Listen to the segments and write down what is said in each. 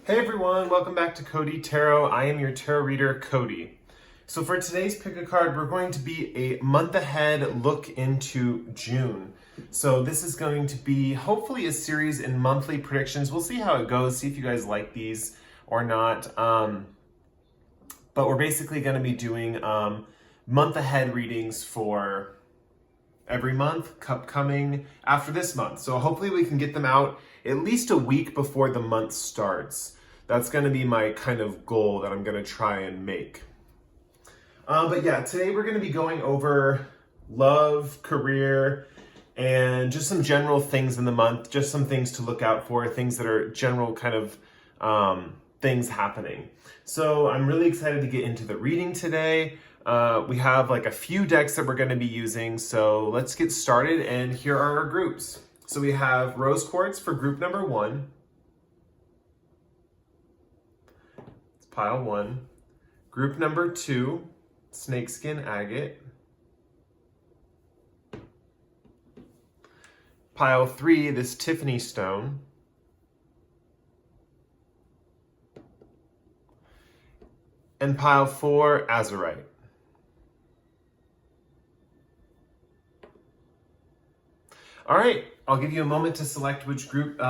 Hey everyone, welcome back to Cody Tarot. I am your tarot reader, Cody. So for today's pick a card, we're going to be a month ahead look into June. So this is going to be hopefully a series in monthly predictions. We'll see how it goes, see if you guys like these or not. But we're basically going to be doing month ahead readings for every month coming after this month. So hopefully we can get them out at least a week before the month starts. That's going to be my kind of goal that I'm going to try and make. But yeah, today we're going to be going over love, career, and just some general things in the month, just some things to look out for, things that are general kind of things happening. So I'm really excited to get into the reading today. We have like a few decks that we're going to be using, so let's get started, and here are our groups. So we have Rose Quartz for group number 1. It's pile 1. Group number 2, Snakeskin Agate. Pile 3, this Tiffany stone. And pile 4, Azurite. All right, I'll give you a moment to select which group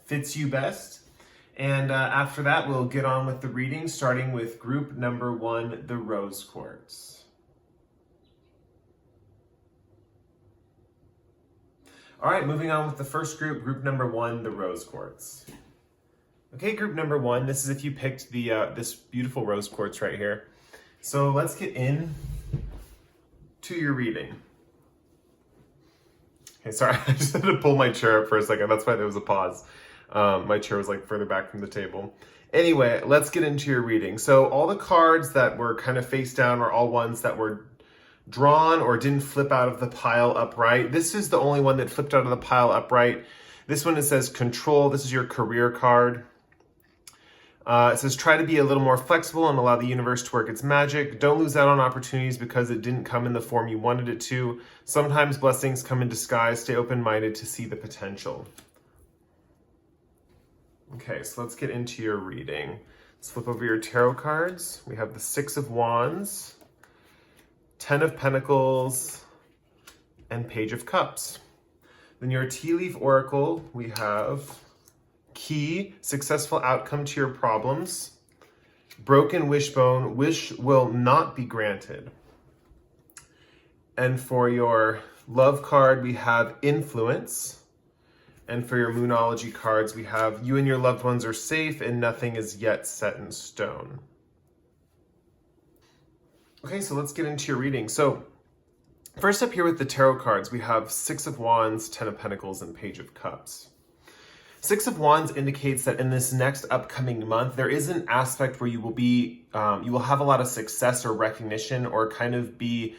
fits you best. And after that, we'll get on with the reading, starting with group number 1, the Rose Quartz. All right, moving on with the first group, group number 1, the Rose Quartz. Okay, group number 1, this is if you picked the this beautiful Rose Quartz right here. So let's get in to your reading. Okay, sorry, I just had to pull my chair up for a second. That's why there was a pause. My chair was like further back from the table. Anyway, let's get into your reading. So all the cards that were kind of face down are all ones that were drawn or didn't flip out of the pile upright. This is the only one that flipped out of the pile upright. This one, it says control. This is your career card. It says try to be a little more flexible and allow the universe to work its magic. Don't lose out on opportunities because it didn't come in the form you wanted it to. Sometimes blessings come in disguise. Stay open-minded to see the potential. Okay, so let's get into your reading. Let's flip over your tarot cards. We have the 6 of Wands, 10 of Pentacles, and Page of Cups. Then your tea leaf oracle, we have key, successful outcome to your problems. Broken wishbone, wish will not be granted. And for your love card, we have influence. And for your moonology cards, we have you and your loved ones are safe and nothing is yet set in stone. Okay, so let's get into your reading. So first up here with the tarot cards, we have 6 of Wands, 10 of Pentacles, and Page of Cups. 6 of Wands indicates that in this next upcoming month, there is an aspect where you will have a lot of success or recognition, or kind of be,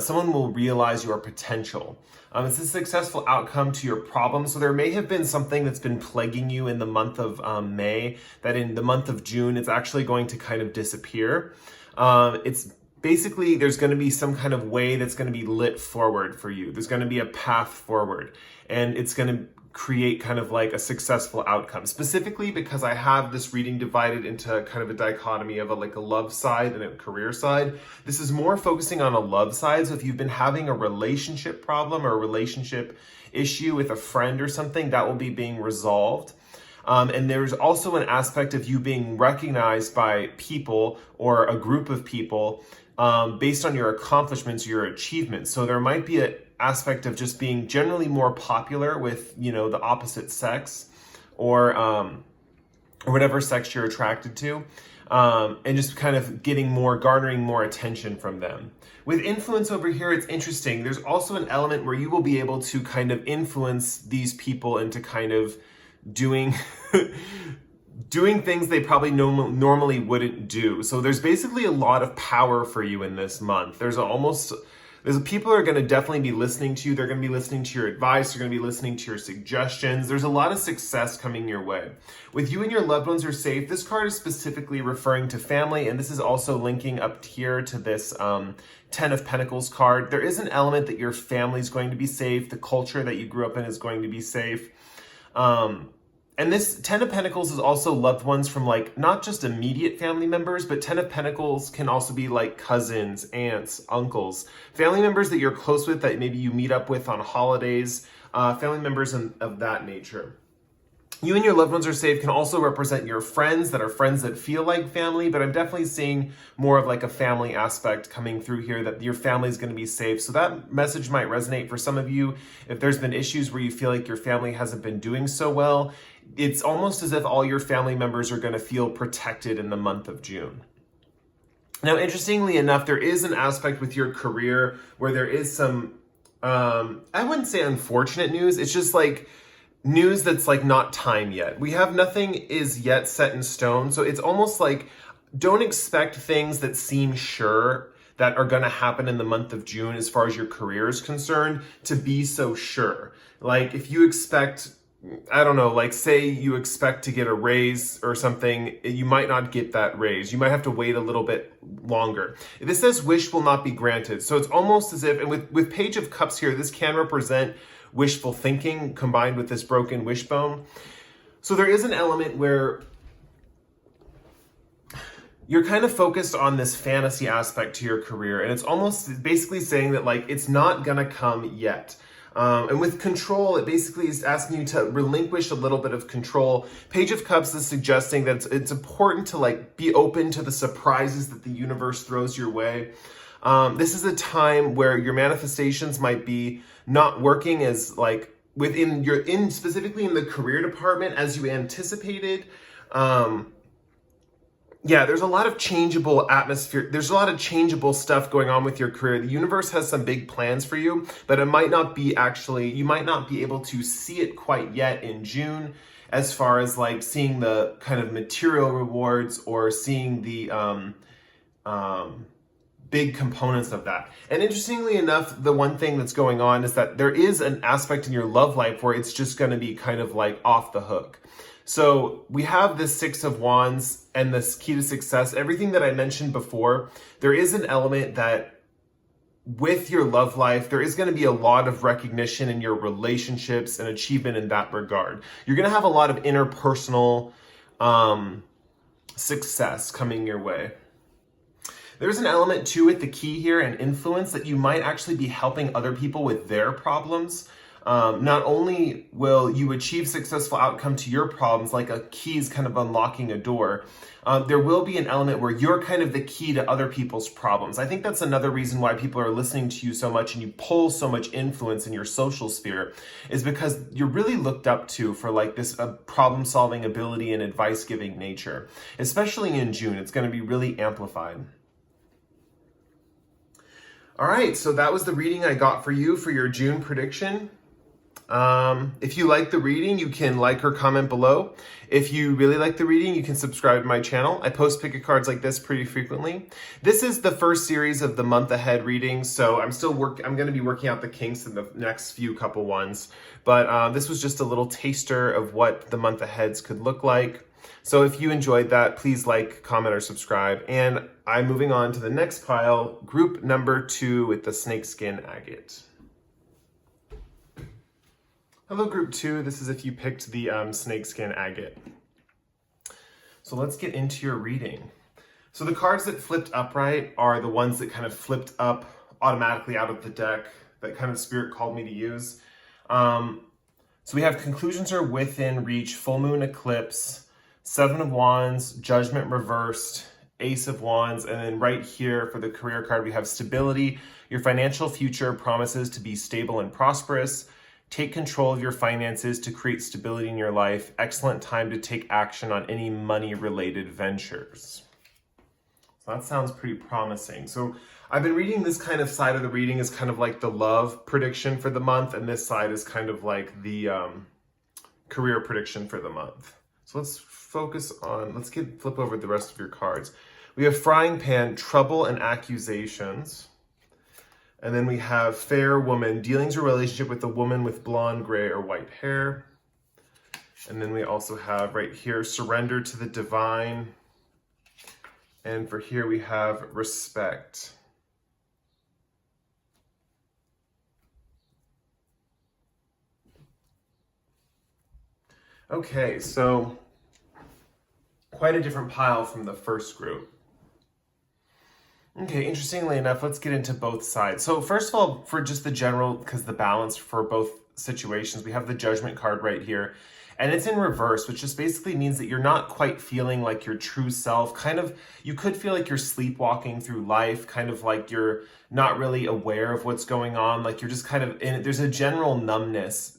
someone will realize your potential. It's a successful outcome to your problem. So there may have been something that's been plaguing you in the month of May, that in the month of June, it's actually going to kind of disappear. It's basically, there's going to be some kind of way that's going to be lit forward for you. There's going to be a path forward, and it's going to create kind of like a successful outcome. Specifically because I have this reading divided into kind of a dichotomy of a love side and a career side. This is more focusing on a love side. So if you've been having a relationship problem or a relationship issue with a friend or something, that will be being resolved. And there's also an aspect of you being recognized by people or a group of people based on your accomplishments, your achievements. So there might be an aspect of just being generally more popular with, the opposite sex or whatever sex you're attracted to, and just kind of garnering more attention from them. With influence over here, it's interesting. There's also an element where you will be able to kind of influence these people into kind of doing things they probably normally wouldn't do. So there's basically a lot of power for you in this month. There's people are going to definitely be listening to you. They're going to be listening to your advice. They're going to be listening to your suggestions. There's a lot of success coming your way. With you and your loved ones are safe, this card is specifically referring to family, and this is also linking up here to this 10 of Pentacles card. There is an element that your family is going to be safe. The culture that you grew up in is going to be safe. And And this 10 of Pentacles is also loved ones from like not just immediate family members, but 10 of Pentacles can also be like cousins, aunts, uncles, family members that you're close with that maybe you meet up with on holidays, family members of that nature. You and your loved ones are safe can also represent your friends that feel like family, but I'm definitely seeing more of like a family aspect coming through here, that your family is going to be safe. So that message might resonate for some of you. If there's been issues where you feel like your family hasn't been doing so well, it's almost as if all your family members are going to feel protected in the month of June. Now, interestingly enough, there is an aspect with your career where there is some, I wouldn't say unfortunate news. It's just like news that's like not time yet. We have nothing is yet set in stone. So it's almost like don't expect things that seem sure that are going to happen in the month of June as far as your career is concerned to be so sure. Like if you expect, I don't know, like say you expect to get a raise or something, you might not get that raise. You might have to wait a little bit longer. This says wish will not be granted. So it's almost as if, and with Page of Cups here, this can represent wishful thinking combined with this broken wishbone. So there is an element where you're kind of focused on this fantasy aspect to your career, and it's almost basically saying that like it's not gonna come yet. And with control, it basically is asking you to relinquish a little bit of control. Page of Cups is suggesting that it's important to like be open to the surprises that the universe throws your way. This is a time where your manifestations might be not working as like specifically in the career department as you anticipated. There's a lot of changeable atmosphere. There's a lot of changeable stuff going on with your career. The universe has some big plans for you, but you might not be able to see it quite yet in June, as far as like seeing the kind of material rewards or seeing the big components of that. And interestingly enough, the one thing that's going on is that there is an aspect in your love life where it's just going to be kind of like off the hook. So we have this 6 of Wands and this key to success, everything that I mentioned before. There is an element that with your love life, there is going to be a lot of recognition in your relationships and achievement in that regard. You're going to have a lot of interpersonal success coming your way. There's an element too with the key here and influence that you might actually be helping other people with their problems. Not only will you achieve successful outcome to your problems, like a key is kind of unlocking a door, there will be an element where you're kind of the key to other people's problems. I think that's another reason why people are listening to you so much and you pull so much influence in your social sphere, is because you're really looked up to for like this problem solving ability and advice giving nature. Especially in June, it's going to be really amplified. All right, so that was the reading I got for you for your June prediction. If you like the reading, you can like or comment below. If you really like the reading, you can subscribe to my channel. I post pick cards like this pretty frequently. This is the first series of the month ahead readings, so I'm going to be working out the kinks in the next few couple ones. But this was just a little taster of what the month aheads could look like. So if you enjoyed that, please like, comment, or subscribe. And I'm moving on to the next pile, group number 2 with the Snakeskin Agate. Hello, group 2. This is if you picked the Snakeskin Agate. So let's get into your reading. So the cards that flipped upright are the ones that kind of flipped up automatically out of the deck that kind of Spirit called me to use. So we have conclusions are within reach, full moon eclipse, 7 of Wands, Judgment reversed, Ace of Wands, and then right here for the career card, we have stability. Your financial future promises to be stable and prosperous. Take control of your finances to create stability in your life. Excellent time to take action on any money-related ventures. So that sounds pretty promising. So I've been reading this kind of side of the reading is kind of like the love prediction for the month, and this side is kind of like the career prediction for the month. So let's focus on, flip over the rest of your cards. We have Frying Pan, Trouble and Accusations. And then we have Fair Woman, dealings or relationship with a woman with blonde, gray, or white hair. And then we also have right here, Surrender to the Divine. And for here we have Respect. Okay, so quite a different pile from the first group. Okay, interestingly enough, let's get into both sides. So first of all, for just the general, because the balance for both situations, we have the Judgment card right here. And it's in reverse, which just basically means that you're not quite feeling like your true self. Kind of, you could feel like you're sleepwalking through life, kind of like you're not really aware of what's going on. Like you're just kind of in, there's a general numbness,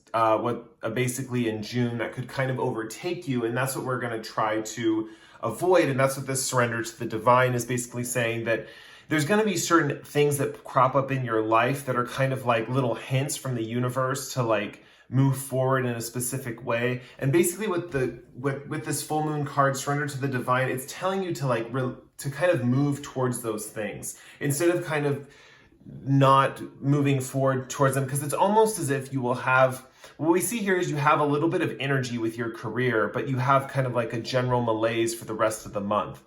basically in June that could kind of overtake you. And that's what we're going to try to avoid. And that's what this surrender to the divine is basically saying, that there's going to be certain things that crop up in your life that are kind of like little hints from the universe to like move forward in a specific way. And basically with this full moon card, surrender to the divine, it's telling you to like to kind of move towards those things instead of kind of not moving forward towards them, because it's almost as if you will have, what we see here is you have a little bit of energy with your career, but you have kind of like a general malaise for the rest of the month.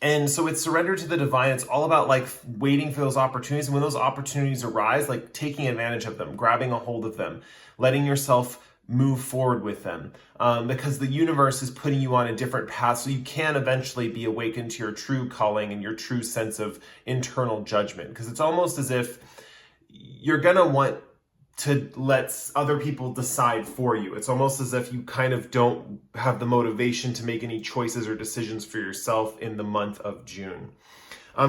And so it's surrender to the divine. It's all about like waiting for those opportunities. And when those opportunities arise, like taking advantage of them, grabbing a hold of them, letting yourself move forward with them. Because the universe is putting you on a different path so you can eventually be awakened to your true calling and your true sense of internal judgment. Because it's almost as if you're going to want to let other people decide for you. It's almost as if you kind of don't have the motivation to make any choices or decisions for yourself in the month of June.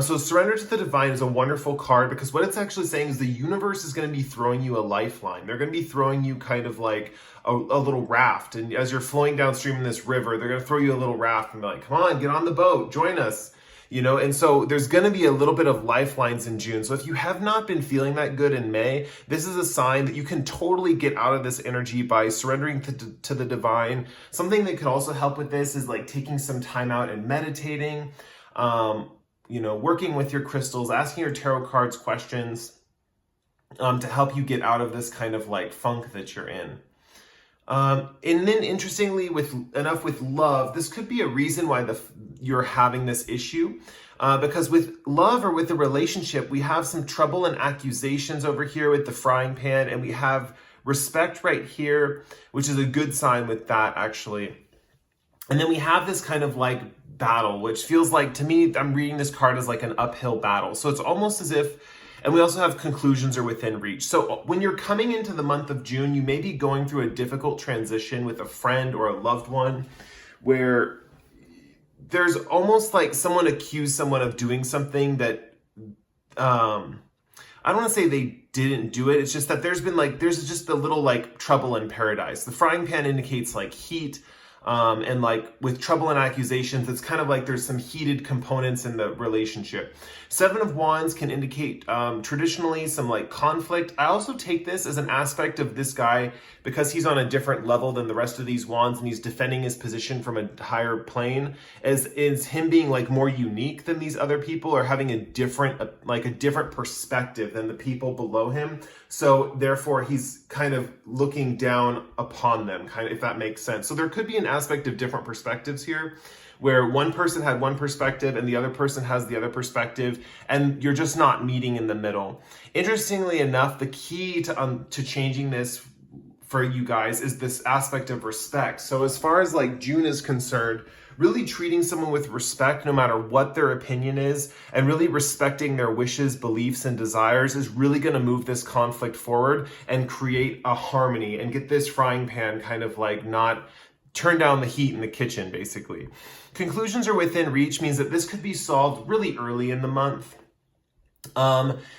So surrender to the divine is a wonderful card, because what it's actually saying is the universe is going to be throwing you a lifeline. They're going to be throwing you kind of like a little raft. And as you're flowing downstream in this river, they're going to throw you a little raft and be like, come on, get on the boat, join us. You know, and so there's going to be a little bit of lifelines in June. So if you have not been feeling that good in May, this is a sign that you can totally get out of this energy by surrendering to the divine. Something that could also help with this is like taking some time out and meditating, you know, working with your crystals, asking your tarot cards questions to help you get out of this kind of like funk that you're in. And then interestingly, with love, this could be a reason why you're having this issue, because with love or with the relationship, we have some trouble and accusations over here with the frying pan, and we have respect right here, which is a good sign with that actually. And then we have this kind of like battle, which feels like, to me, I'm reading this card as like an uphill battle. So it's almost as if, and we also have conclusions are within reach. So when you're coming into the month of June, you may be going through a difficult transition with a friend or a loved one where there's almost like someone accused someone of doing something that, I don't want to say they didn't do it. It's just that there's just a little like trouble in paradise. The frying pan indicates like heat. And like with trouble and accusations, it's kind of like there's some heated components in the relationship. Seven of Wands can indicate traditionally some like conflict. I also take this as an aspect of this guy, because he's on a different level than the rest of these wands and he's defending his position from a higher plane, as is him being like more unique than these other people, or having a different perspective than the people below him. So therefore he's kind of looking down upon them, kind of, if that makes sense. So there could be an aspect of different perspectives here, where one person had one perspective and the other person has the other perspective, and you're just not meeting in the middle. Interestingly enough, the key to changing this for you guys is this aspect of respect. So as far as like June is concerned, really treating someone with respect no matter what their opinion is, and really respecting their wishes, beliefs, and desires is really going to move this conflict forward and create a harmony and get this frying pan kind of like not turn down the heat in the kitchen, basically. Conclusions are within reach means that this could be solved really early in the month.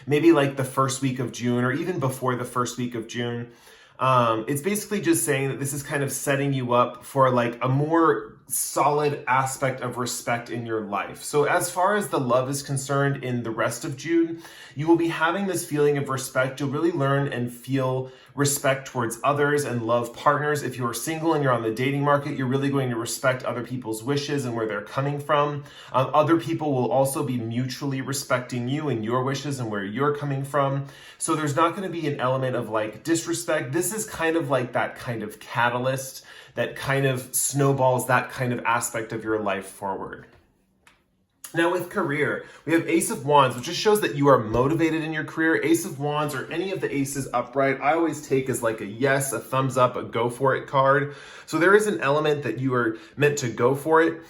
Maybe like the first week of June, or even before the first week of June. It's basically just saying that this is kind of setting you up for like a more solid aspect of respect in your life. So as far as the love is concerned in the rest of June, you will be having this feeling of respect. You'll really learn and feel respect towards others and love partners. If you're single and you're on the dating market, you're really going to respect other people's wishes and where they're coming from. Other people will also be mutually respecting you and your wishes and where you're coming from. So there's not going to be an element of like disrespect. This is kind of like that kind of catalyst that kind of snowballs that kind of aspect of your life forward. Now with career, we have Ace of Wands, which just shows that you are motivated in your career. Ace of Wands, or any of the aces upright, I always take as like a yes, a thumbs up, a go for it card. So there is an element that you are meant to go for it.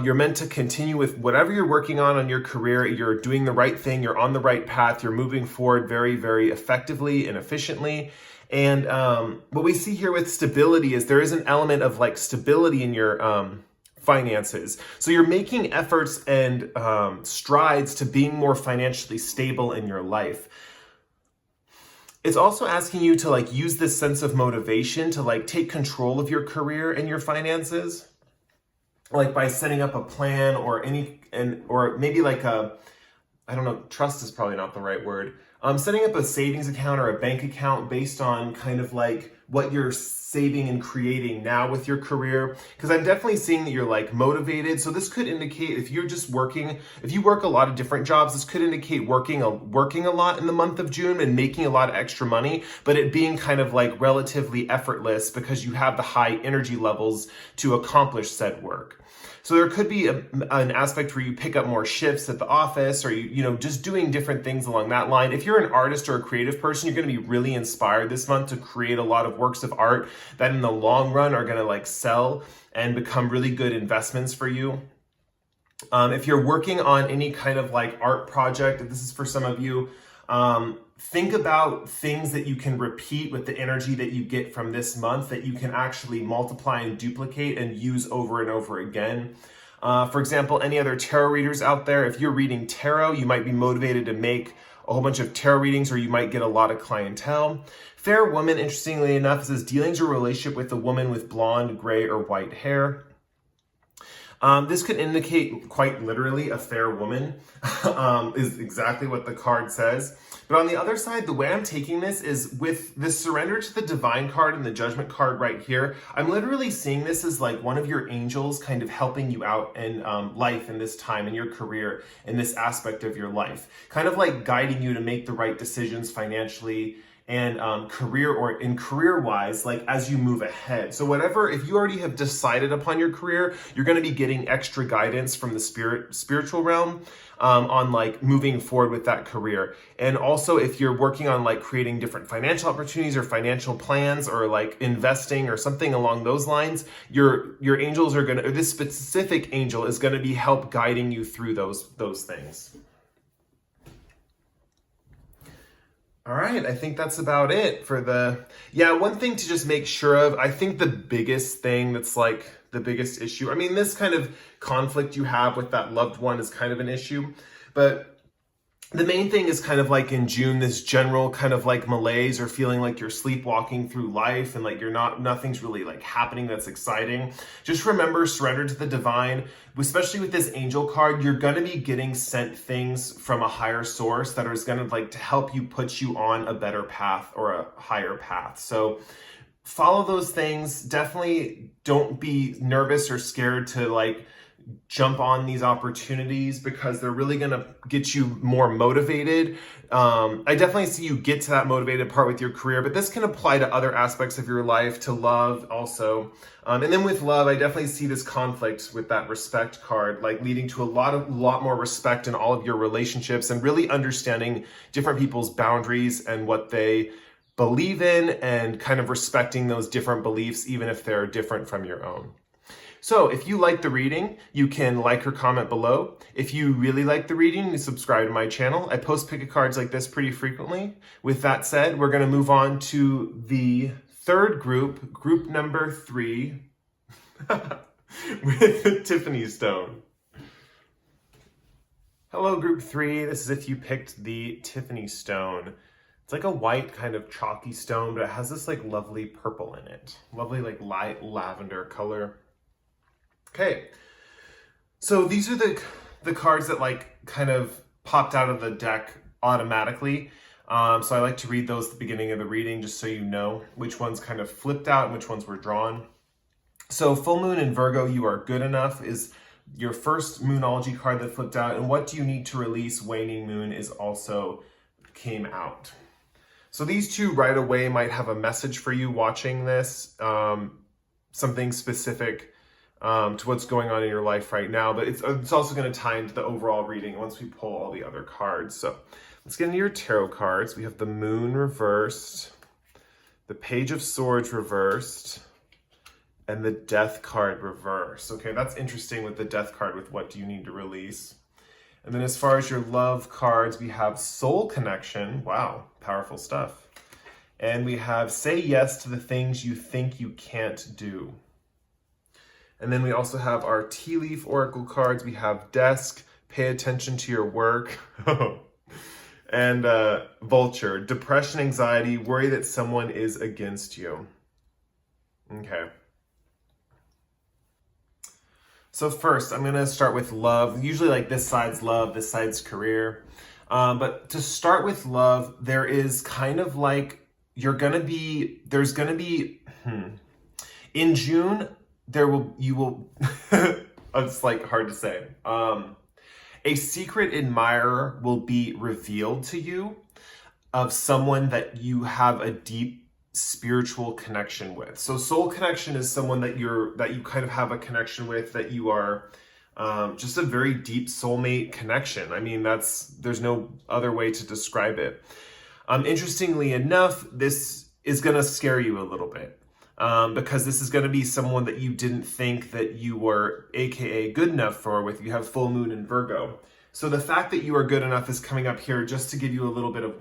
You're meant to continue with whatever you're working on your career. You're doing the right thing. You're on the right path. You're moving forward very, very effectively and efficiently. And what we see here with stability is there is an element of like stability in your finances. So you're making efforts and strides to being more financially stable in your life. It's also asking you to like use this sense of motivation to like take control of your career and your finances, like by setting up a plan or maybe like I don't know, trust is probably not the right word. Setting up a savings account or a bank account based on kind of like what you're saving and creating now with your career. Because I'm definitely seeing that you're like motivated. So this could indicate if you're just working, if you work a lot of different jobs, this could indicate working a lot in the month of June and making a lot of extra money, but it being kind of like relatively effortless because you have the high energy levels to accomplish said work. So there could be an aspect where you pick up more shifts at the office, or you know, just doing different things along that line. If you're an artist or a creative person, you're going to be really inspired this month to create a lot of works of art that in the long run are going to like sell and become really good investments for you. If you're working on any kind of like art project, this is for some of you, think about things that you can repeat with the energy that you get from this month that you can actually multiply and duplicate and use over and over again. For example, any other tarot readers out there, if you're reading tarot, you might be motivated to make a whole bunch of tarot readings, or you might get a lot of clientele. Fair woman, interestingly enough, says dealings or relationship with a woman with blonde, gray, or white hair. This could indicate quite literally a fair woman, is exactly what the card says. But on the other side, the way I'm taking this is with the surrender to the divine card and the judgment card right here, I'm literally seeing this as like one of your angels kind of helping you out in life in this time, in your career, in this aspect of your life. Kind of like guiding you to make the right decisions financially and career-wise, like as you move ahead. So whatever, if you already have decided upon your career, you're going to be getting extra guidance from the spiritual realm on like moving forward with that career. And also if you're working on like creating different financial opportunities or financial plans or like investing or something along those lines, your angels are gonna, or this specific angel is gonna be help guiding you through those things. All right, I think that's about it for one thing to just make sure of, I think the biggest thing that's like the biggest issue, I mean, this kind of conflict you have with that loved one is kind of an issue, but the main thing is kind of like in June, this general kind of like malaise or feeling like you're sleepwalking through life and like nothing's really like happening that's exciting. Just remember, surrender to the divine, especially with this angel card, you're going to be getting sent things from a higher source that is going to like to help you put you on a better path or a higher path. So follow those things. Definitely don't be nervous or scared to like jump on these opportunities because they're really going to get you more motivated. I definitely see you get to that motivated part with your career, but this can apply to other aspects of your life, to love also. And then with love, I definitely see this conflict with that respect card, like leading to a lot more respect in all of your relationships and really understanding different people's boundaries and what they believe in and kind of respecting those different beliefs, even if they're different from your own. So if you like the reading, you can like or comment below. If you really like the reading, you subscribe to my channel. I post pick a cards like this pretty frequently. With that said, we're going to move on to the third group number 3, with the Tiffany stone. Hello, group 3. This is if you picked the Tiffany stone. It's like a white kind of chalky stone, but it has this like lovely purple in it. Lovely like light lavender color. Okay, so these are the cards that like kind of popped out of the deck automatically. So I like to read those at the beginning of the reading just so you know which ones kind of flipped out and which ones were drawn. So full moon in Virgo, you are good enough is your first moonology card that flipped out. And what do you need to release? Waning moon is also came out. So these two right away might have a message for you watching this, something specific. to what's going on in your life right now, but it's also going to tie into the overall reading once we pull all the other cards. So let's get into your tarot cards. We have the Moon reversed, the Page of Swords reversed, and the Death card reversed. Okay, that's interesting with the Death card, with what do you need to release. And then as far as your love cards, we have Soul Connection. Wow, powerful stuff. And we have Say Yes to the Things You Think You Can't Do. And then we also have our Tea Leaf Oracle cards. We have Desk, Pay Attention to Your Work. And Vulture, Depression, Anxiety, Worry that Someone is Against You. Okay. So first, I'm going to start with love. Usually like this side's love, this side's career. But to start with love, there is kind of like, in June, it's like hard to say. A secret admirer will be revealed to you of someone that you have a deep spiritual connection with. So soul connection is someone that you kind of have a connection with, that you are just a very deep soulmate connection. I mean, there's no other way to describe it. Interestingly enough, this is going to scare you a little bit because this is going to be someone that you didn't think that you were AKA good enough for, with you have full moon in Virgo. So the fact that you are good enough is coming up here just to give you a little bit of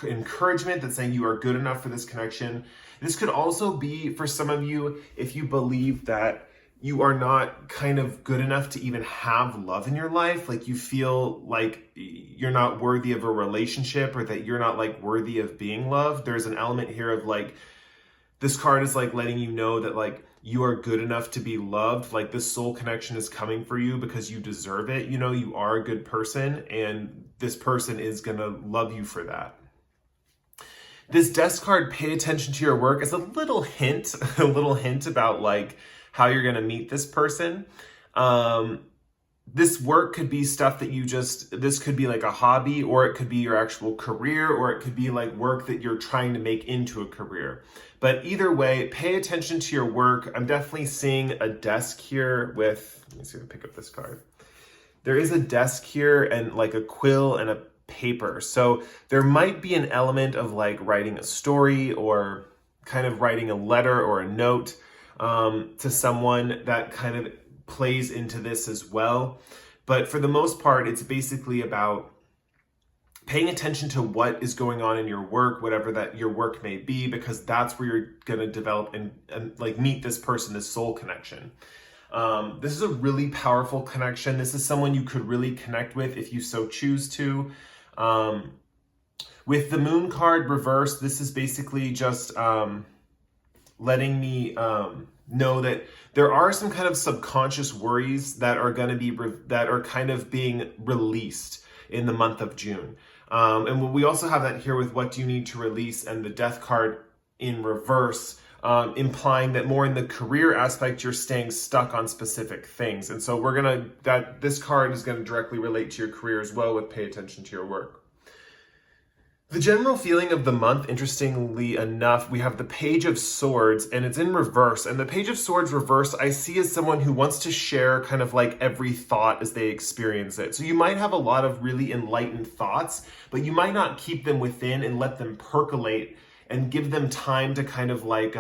encouragement, that's saying you are good enough for this connection. This could also be for some of you if you believe that you are not kind of good enough to even have love in your life, like you feel like you're not worthy of a relationship, or that you're not like worthy of being loved. There's an element here of like, this card is like letting you know that like you are good enough to be loved. Like this soul connection is coming for you because you deserve it. You know, you are a good person, and this person is gonna love you for that. This Desk card, Pay Attention to Your Work, is a little hint about like how you're going to meet this person. This work could be stuff that this could be like a hobby, or it could be your actual career, or it could be like work that you're trying to make into a career. But either way, pay attention to your work. I'm definitely seeing a desk here with, let me see if I pick up this card. There is a desk here and like a quill and a paper. So there might be an element of like writing a story, or kind of writing a letter or a note to someone that kind of plays into this as well. But for the most part, it's basically about paying attention to what is going on in your work, whatever that your work may be, because that's where you're going to develop and like meet this person, this soul connection. This is a really powerful connection. This is someone you could really connect with if you so choose to. With the Moon card reversed, this is basically just letting me know that there are some kind of subconscious worries that are going to be that are kind of being released in the month of June. And we also have that here with what do you need to release, and the Death card in reverse, implying that more in the career aspect, you're staying stuck on specific things. And so this card is going to directly relate to your career as well, with Pay Attention to Your Work. The general feeling of the month, interestingly enough, we have the Page of Swords, and it's in reverse. And the Page of Swords reverse, I see as someone who wants to share kind of like every thought as they experience it. So you might have a lot of really enlightened thoughts, but you might not keep them within and let them percolate and give them time to kind of like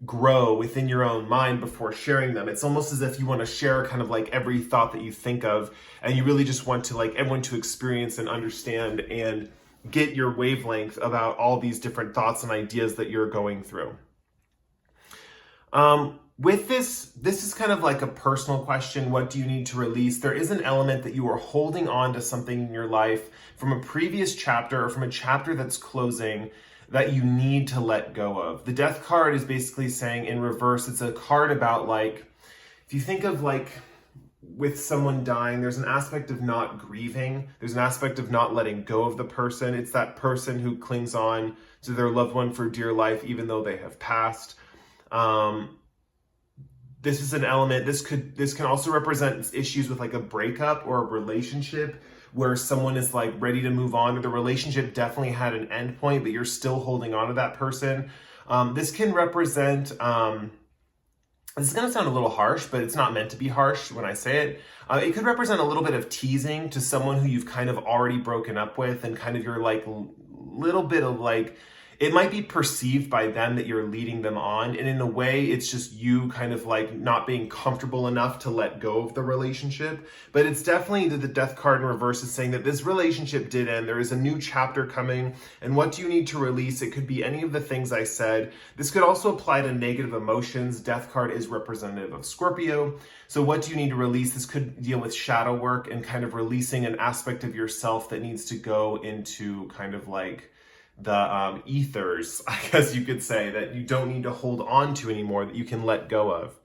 grow within your own mind before sharing them. It's almost as if you want to share kind of like every thought that you think of, and you really just want to like everyone to experience and understand and get your wavelength about all these different thoughts and ideas that you're going through. With this is kind of like a personal question. What do you need to release? There is an element that you are holding on to something in your life from a previous chapter, or from a chapter that's closing, that you need to let go of. The Death card is basically saying in reverse, it's a card about like, if you think of like with someone dying, there's an aspect of not grieving. There's an aspect of not letting go of the person. It's that person who clings on to their loved one for dear life, even though they have passed. This is an element, this can also represent issues with like a breakup or a relationship where someone is like ready to move on, or the relationship definitely had an end point, but you're still holding on to that person. This can represent This is going to sound a little harsh, but it's not meant to be harsh when I say it. It could represent a little bit of teasing to someone who you've kind of already broken up with, and kind of your like little bit of like, it might be perceived by them that you're leading them on, and in a way it's just you kind of like not being comfortable enough to let go of the relationship. But it's definitely the death card in reverse is saying that this relationship did end. There is a new chapter coming, and what do you need to release? It could be any of the things I said. This could also apply to negative emotions. Death card is representative of Scorpio. So what do you need to release? This could deal with shadow work and kind of releasing an aspect of yourself that needs to go into kind of like the ethers, I guess you could say, that you don't need to hold on to anymore, that you can let go of.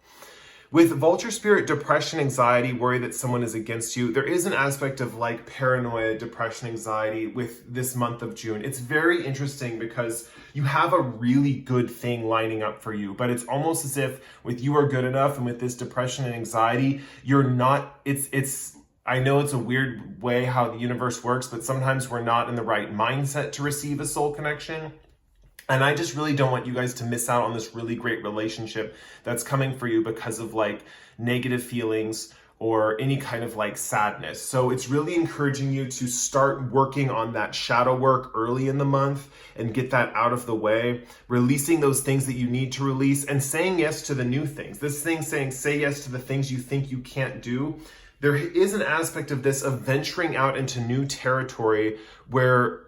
With vulture spirit, depression, anxiety, worry that someone is against you, there is an aspect of like paranoia, depression, anxiety with this month of June. It's very interesting because you have a really good thing lining up for you, but it's almost as if with you are good enough, and with this depression and anxiety, you're not, I know it's a weird way how the universe works, but sometimes we're not in the right mindset to receive a soul connection. And I just really don't want you guys to miss out on this really great relationship that's coming for you because of like negative feelings or any kind of like sadness. So it's really encouraging you to start working on that shadow work early in the month and get that out of the way, releasing those things that you need to release and saying yes to the new things. This thing saying, say yes to the things you think you can't do. There is an aspect of this of venturing out into new territory where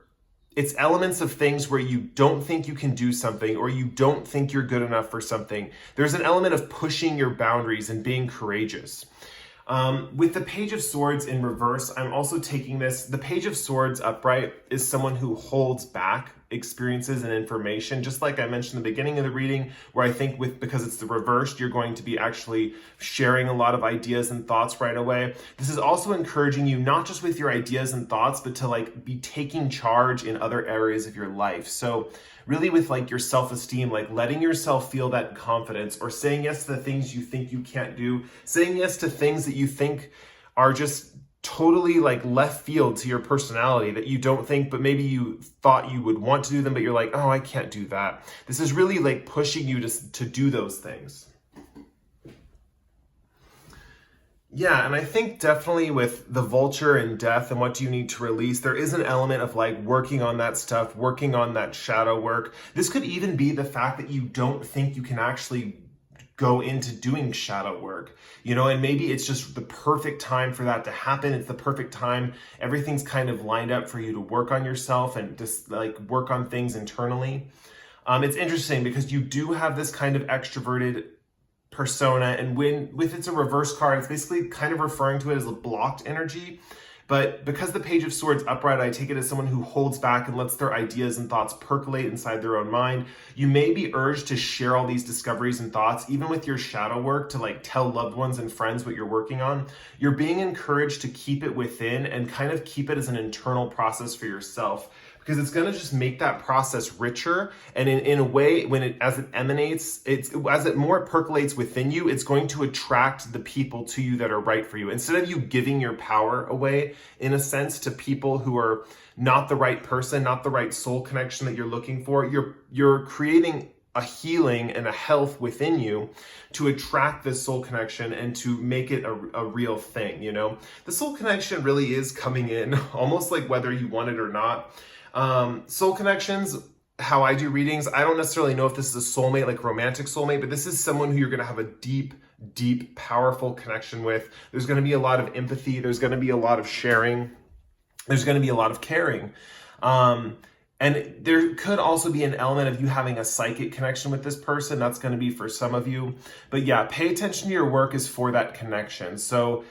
it's elements of things where you don't think you can do something or you don't think you're good enough for something. There's an element of pushing your boundaries and being courageous. With the Page of Swords in reverse, I'm also taking this. The Page of Swords upright is someone who holds back experiences and information, just like I mentioned in the beginning of the reading, where I think because it's the reversed, you're going to be actually sharing a lot of ideas and thoughts right away. This is also encouraging you, not just with your ideas and thoughts, but to like be taking charge in other areas of your life. So really with like your self-esteem, like letting yourself feel that confidence, or saying yes to the things you think you can't do, saying yes to things that you think are just totally like left field to your personality, that you don't think, but maybe you thought you would want to do them, but you're like, oh, I can't do that. This is really like pushing you to do those things. Yeah, and I think definitely with the vulture and death and what do you need to release, there is an element of like working on that stuff, working on that shadow work. This could even be the fact that you don't think you can actually go into doing shadow work, and maybe it's just the perfect time for that to happen. It's the perfect time. Everything's kind of lined up for you to work on yourself and just like work on things internally. It's interesting because you do have this kind of extroverted persona, and with it's a reverse card, it's basically kind of referring to it as a blocked energy. But because the Page of Swords upright, I take it as someone who holds back and lets their ideas and thoughts percolate inside their own mind. You may be urged to share all these discoveries and thoughts, even with your shadow work, to like tell loved ones and friends what you're working on. You're being encouraged to keep it within and kind of keep it as an internal process for yourself, because it's going to just make that process richer. And in a way, as it emanates, as it more percolates within you, it's going to attract the people to you that are right for you. Instead of you giving your power away, in a sense, to people who are not the right person, not the right soul connection that you're looking for, you're creating a healing and a health within you to attract this soul connection and to make it a real thing. The soul connection really is coming in almost like whether you want it or not. Soul connections, how I do readings, I don't necessarily know if this is a soulmate, like romantic soulmate, but this is someone who you're going to have a deep, deep, powerful connection with. There's going to be a lot of empathy. There's going to be a lot of sharing. There's going to be a lot of caring. And there could also be an element of you having a psychic connection with this person. That's going to be for some of you. But yeah, pay attention to your work is for that connection. So,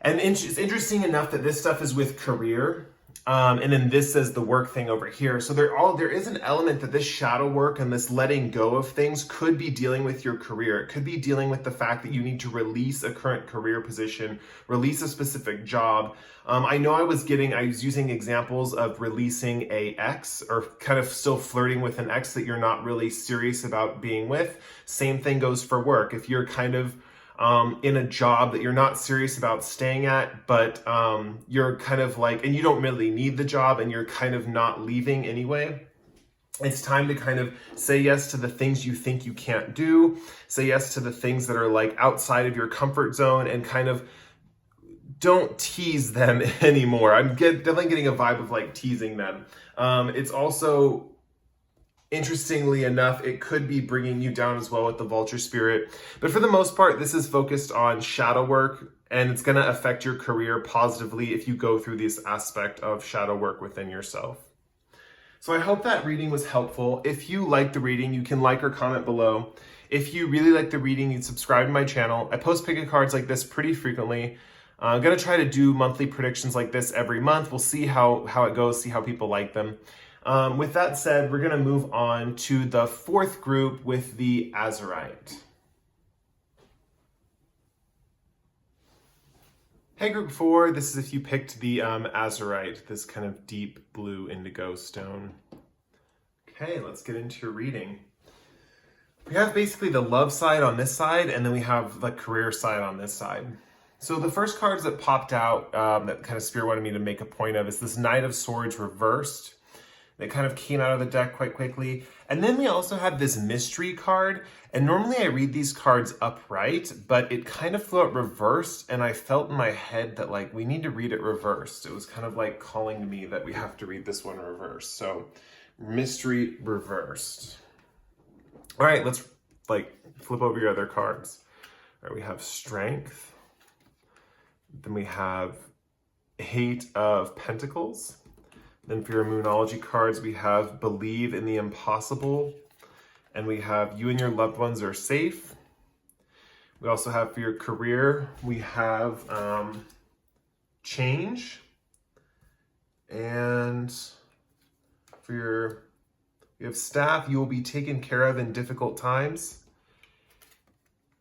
and it's interesting enough that this stuff is with career. And then this says the work thing over here. So there is an element that this shadow work and this letting go of things could be dealing with your career. It could be dealing with the fact that you need to release a current career position, release a specific job. I know I was using examples of releasing a ex, or kind of still flirting with an ex that you're not really serious about being with. Same thing goes for work. If you're kind of in a job that you're not serious about staying at, but you're kind of like, and you don't really need the job and you're kind of not leaving anyway, It's time to kind of say yes to the things you think you can't do, say yes to the things that are like outside of your comfort zone, and kind of don't tease them anymore. Definitely getting a vibe of like teasing them. It's also, interestingly enough, it could be bringing you down as well with the vulture spirit. But for the most part, this is focused on shadow work, and it's going to affect your career positively if you go through this aspect of shadow work within yourself. So I hope that reading was helpful. If you like the reading, you can like or comment below. If you really like the reading, you subscribe to my channel. I post pick a cards like this pretty frequently. I'm going to try to do monthly predictions like this every month. We'll see how it goes, see how people like them. With that said, we're going to move on to the fourth group with the Azurite. Hey, group 4, this is if you picked the Azurite, this kind of deep blue indigo stone. Okay, let's get into your reading. We have basically the love side on this side, and then we have the career side on this side. So the first cards that popped out that kind of Spirit wanted me to make a point of is this Knight of Swords reversed. That kind of came out of the deck quite quickly. And then we also have this mystery card. And normally I read these cards upright, but it kind of flew out reversed. And I felt in my head that like, we need to read it reversed. It was kind of like calling to me that we have to read this one reversed. So mystery reversed. All right, let's like flip over your other cards. All right, we have Strength. Then we have Eight of Pentacles. Then for your Moonology cards, we have Believe in the Impossible. And we have You and Your Loved Ones Are Safe. We also have for your career, we have Change. And for you have Staff, You Will Be Taken Care of in Difficult Times.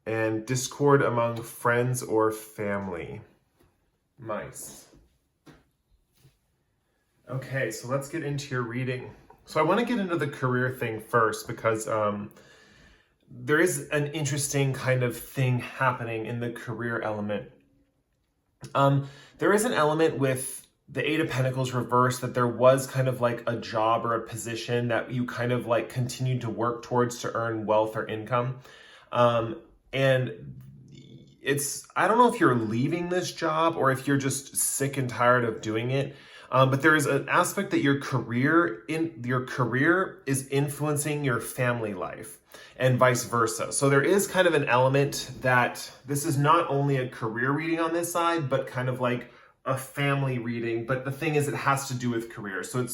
And Discord Among Friends or Family. Nice. Okay, so let's get into your reading. So I want to get into the career thing first because there is an interesting kind of thing happening in the career element. There is an element with the Eight of Pentacles reversed that there was kind of like a job or a position that you kind of like continued to work towards to earn wealth or income. And I don't know if you're leaving this job or if you're just sick and tired of doing it. But there is an aspect that your career is influencing your family life and vice versa. So there is kind of an element that this is not only a career reading on this side, but kind of like a family reading. But the thing is, it has to do with career. So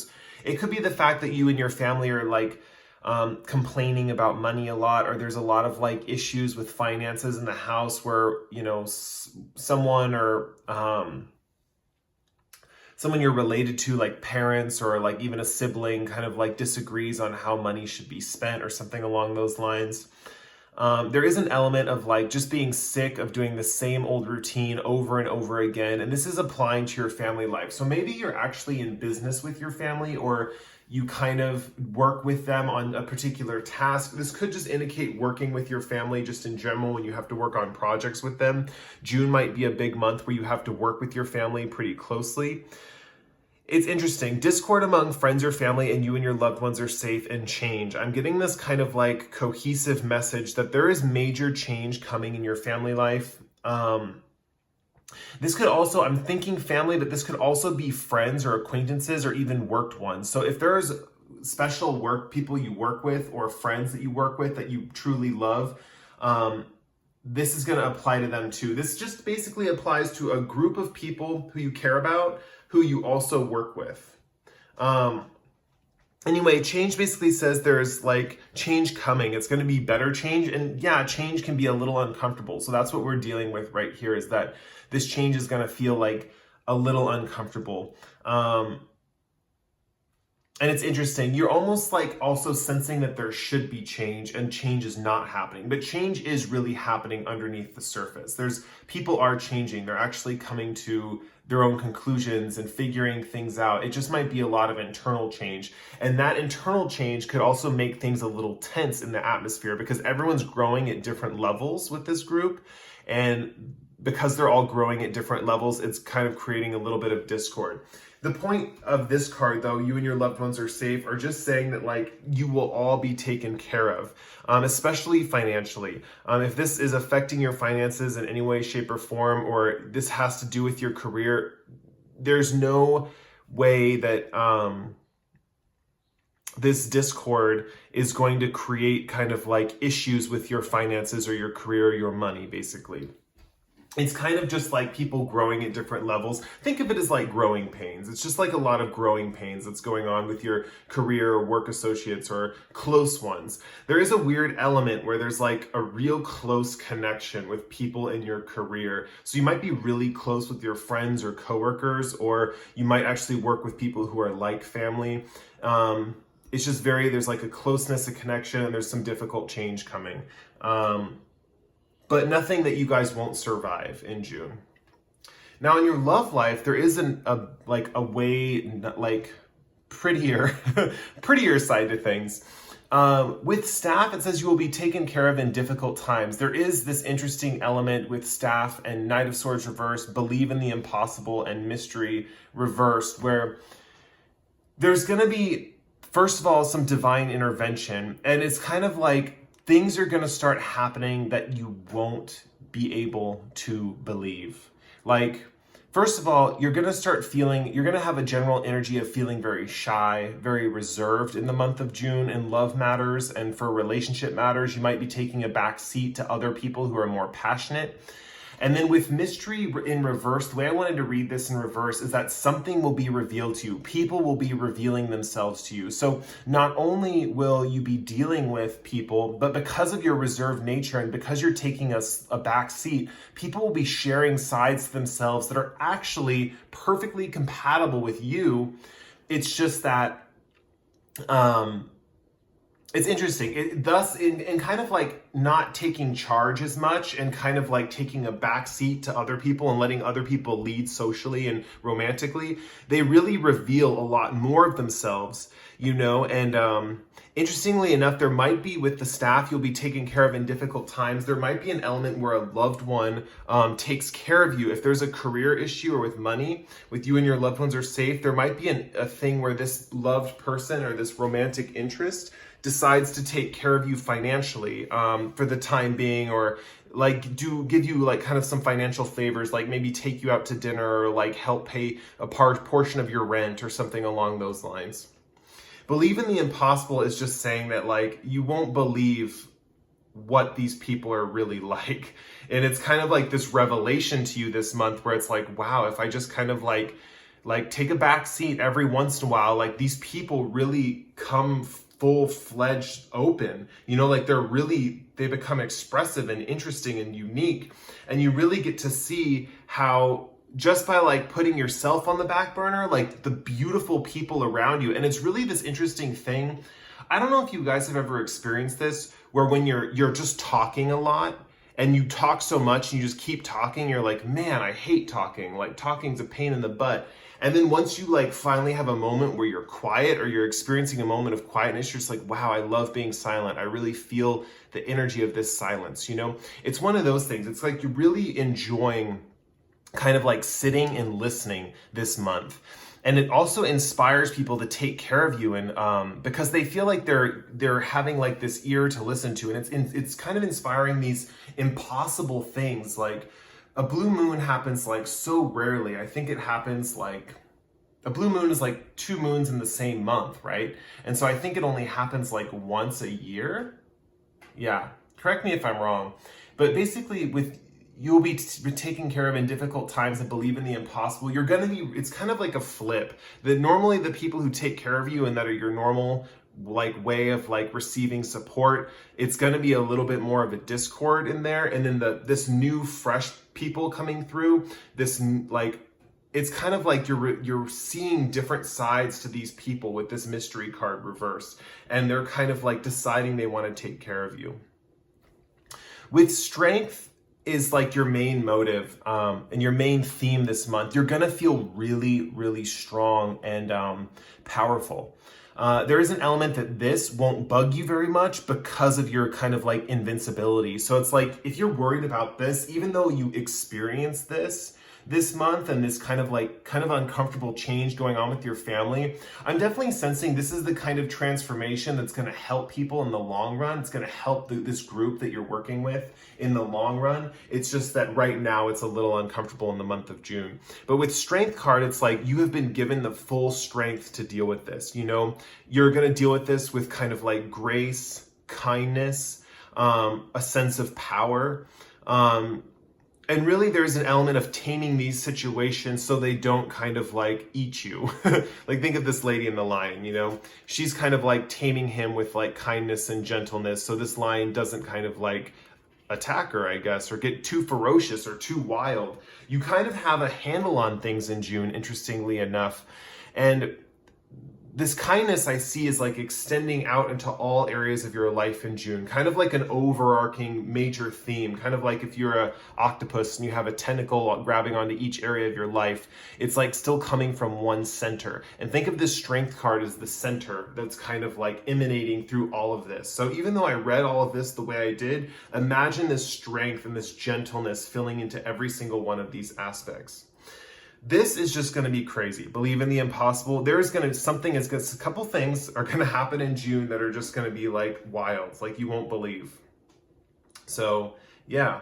it could be the fact that you and your family are like complaining about money a lot, or there's a lot of like issues with finances in the house where, you know, someone you're related to, like parents or like even a sibling, kind of like disagrees on how money should be spent or something along those lines. There is an element of like just being sick of doing the same old routine over and over again. And this is applying to your family life. So maybe you're actually in business with your family, or you kind of work with them on a particular task. This could just indicate working with your family just in general when you have to work on projects with them. June might be a big month where you have to work with your family pretty closely. It's interesting. Discord among friends or family, and you and your loved ones are safe, and change. I'm getting this kind of like cohesive message that there is major change coming in your family life. This could also, I'm thinking family, but this could also be friends or acquaintances or even worked ones. So if there's special people you work with or friends that you work with that you truly love, this is going to apply to them too. This just basically applies to a group of people who you care about, who you also work with. Anyway, change basically says there's like change coming. It's going to be better change. And yeah, change can be a little uncomfortable. So that's what we're dealing with right here, is that this change is going to feel like a little uncomfortable. And it's interesting. You're almost like also sensing that there should be change, and change is not happening. But change is really happening underneath the surface. People are changing. They're actually coming to their own conclusions and figuring things out. It just might be a lot of internal change. And that internal change could also make things a little tense in the atmosphere because everyone's growing at different levels with this group. And because they're all growing at different levels, it's kind of creating a little bit of discord. The point of this card, though, you and your loved ones are safe, are just saying that like you will all be taken care of, especially financially. If this is affecting your finances in any way, shape, or form, or this has to do with your career, there's no way that this discord is going to create kind of like issues with your finances or your career or your money, basically. It's kind of just like people growing at different levels. Think of it as like growing pains. It's just like a lot of growing pains that's going on with your career or work associates or close ones. There is a weird element where there's like a real close connection with people in your career. So you might be really close with your friends or coworkers, or you might actually work with people who are like family. It's just there's like a closeness, a connection, and there's some difficult change coming. But nothing that you guys won't survive in June. Now in your love life, there is a way like prettier side to things. With staff, it says you will be taken care of in difficult times. There is this interesting element with staff and Knight of Swords reversed, believe in the impossible, and mystery reversed, where there's going to be, first of all, some divine intervention. And it's kind of like things are going to start happening that you won't be able to believe. Like, first of all, you're going to have a general energy of feeling very shy, very reserved in the month of June in love matters, and for relationship matters, you might be taking a back seat to other people who are more passionate. And then with mystery in reverse, the way I wanted to read this in reverse is that something will be revealed to you. People will be revealing themselves to you. So not only will you be dealing with people, but because of your reserved nature and because you're taking a back seat, people will be sharing sides to themselves that are actually perfectly compatible with you. It's just that it's interesting. Thus, in kind of like not taking charge as much and kind of like taking a back seat to other people and letting other people lead socially and romantically, they really reveal a lot more of themselves, you know. And interestingly enough, there might be with the staff you'll be taken care of in difficult times. There might be an element where a loved one takes care of you. If there's a career issue or with money, with you and your loved ones are safe, there might be a thing where this loved person or this romantic interest decides to take care of you financially for the time being, or like give you like kind of some financial favors, like maybe take you out to dinner or like help pay a portion of your rent or something along those lines. Believe in the impossible is just saying that like you won't believe what these people are really like. And it's kind of like this revelation to you this month where it's like, wow, if I just kind of like take a back seat every once in a while, like these people really come full-fledged open, you know, like they become expressive and interesting and unique, and you really get to see how just by like putting yourself on the back burner, like the beautiful people around you. And it's really this interesting thing. I don't know if you guys have ever experienced this, where when you're just talking a lot and you talk so much and you just keep talking, you're like, man, I hate talking, like talking's a pain in the butt. And then once you like finally have a moment where you're quiet, or you're experiencing a moment of quietness, you're just like, wow, I love being silent. I really feel the energy of this silence, you know? It's one of those things. It's like you're really enjoying kind of like sitting and listening this month. And it also inspires people to take care of you, and because they feel like they're having like this ear to listen to, and it's kind of inspiring these impossible things. Like a blue moon happens like so rarely. I think it happens like a blue moon is like 2 moons in the same month, right? And so I think it only happens like once a year. Yeah, correct me if I'm wrong, but basically you'll be taken care of in difficult times and believe in the impossible. It's kind of like a flip. That normally the people who take care of you and that are your normal like way of like receiving support, it's going to be a little bit more of a discord in there. And then this new fresh people coming through, this like, it's kind of like you're seeing different sides to these people with this mystery card reversed, and they're kind of like deciding they want to take care of you. With strength, is like your main motive and your main theme this month, you're gonna feel really, really strong and powerful. There is an element that this won't bug you very much because of your kind of like invincibility. So it's like, if you're worried about this, even though you experience this month and this kind of uncomfortable change going on with your family, I'm definitely sensing this is the kind of transformation that's going to help people in the long run. It's going to help this group that you're working with in the long run. It's just that right now it's a little uncomfortable in the month of June. But with Strength card, it's like you have been given the full strength to deal with this. You know, you're going to deal with this with kind of like grace, kindness, a sense of power. And really, there's an element of taming these situations so they don't kind of like eat you. Like, think of this lady in the lion, you know? She's kind of like taming him with like kindness and gentleness so this lion doesn't kind of like attack her, I guess, or get too ferocious or too wild. You kind of have a handle on things in June, interestingly enough. And this kindness I see is like extending out into all areas of your life in June, kind of like an overarching major theme, kind of like if you're an octopus and you have a tentacle grabbing onto each area of your life, it's like still coming from one center. And think of this Strength card as the center that's kind of like emanating through all of this. So even though I read all of this the way I did, imagine this strength and this gentleness filling into every single one of these aspects. This is just going to be crazy. Believe in the impossible. There is going to, a couple things are going to happen in June that are just going to be like wild, like you won't believe. So yeah.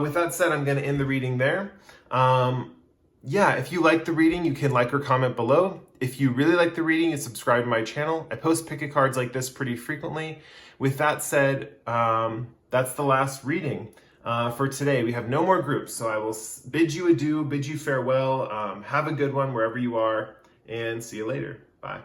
With that said, I'm going to end the reading there. Yeah, if you like the reading, you can like or comment below. If you really like the reading, you subscribe to my channel. I post pick-a cards like this pretty frequently. With that said, that's the last reading. For today. We have no more groups, so I will bid you adieu, bid you farewell. Have a good one wherever you are, and see you later. Bye.